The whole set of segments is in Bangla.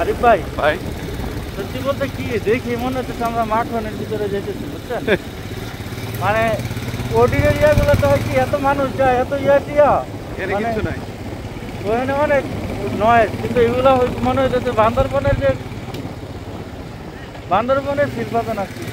আরিফ ভাই ভাই সত্যি বলতে কি দেখি মনে হচ্ছে আমরা মাঠনের ভিতরে যেতেছি বুঝছেন মানে ওডির এরিয়াগুলোতে হয় কি এত মানুষ যায় এত টিয়া এখানে কিছু নাই ওখানে অনেক নয় কিন্তু এগুলো মনে হইতেছে বান্দরবনের ফিল পাবেন আর কি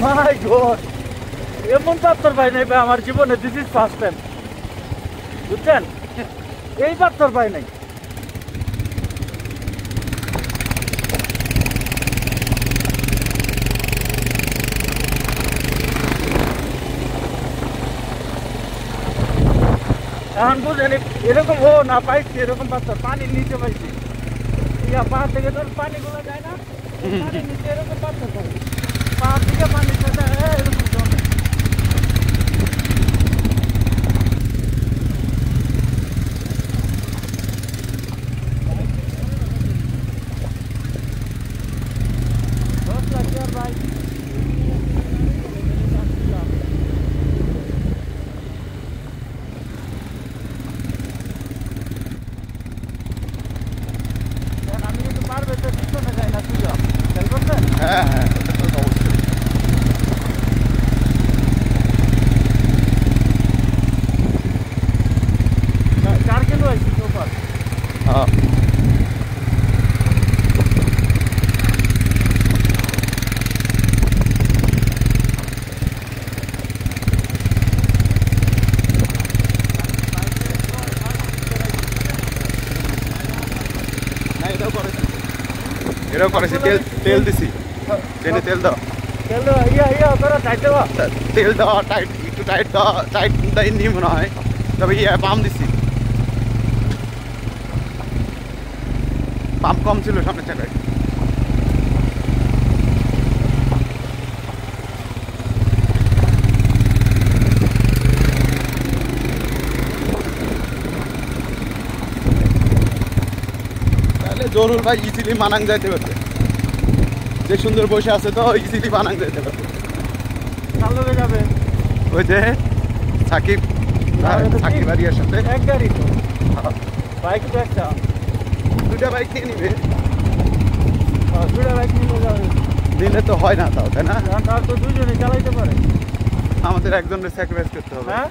মাই গড এমন পাথর পাই নাই আমার জীবনে দিস ইজ ফার্স্ট টাইম বুঝছেন এই পাথর পাই নাই এখন বুঝেন এরকম না পাইছি এরকম পাথর পানির নিচে পাইছি পাহাড় থেকে তোর পানিগুলো যায় না পানির নিচে এরকম পাথর পাই পাহাড় থেকে পানি এরকম জমে ভাই আমি কিন্তু পারবে তো পিছনে যাই না তুই খেয়াল করছেন হ্যাঁ হ্যাঁ অবশ্যই चार किलो है इसके ऊपर हाँ এরকম করেছি তেল দিছি ট্রেনে তেল দাও ইয়া করো টাইট দেওয়া তেল দাও টাইট একটু টাইট দাও টাইট দেয়নি মনে হয় তবে পাম্প দিছি পাম্প কম ছিল সামনের চাকায় তাহলে জরুর ভাই ইজিলি মানাং যাইতে পারবে যে সুন্দর বসে আছে তো ইজিলি মানাং যাইতে পারবে চালবে যাবে ওই যে সাকিব বাড়ির সাথে এক গাড়ি তো বাইক তো একটা দুটা বাইক নিয়ে নিবে দুটা বাইক নিয়ে যাবে দিলে তো হয় না তাও তাই না তার তো দুজনে চালাইতে পারে আমাদের একজনের স্যাক্রিফাইস করতে হবে হ্যাঁ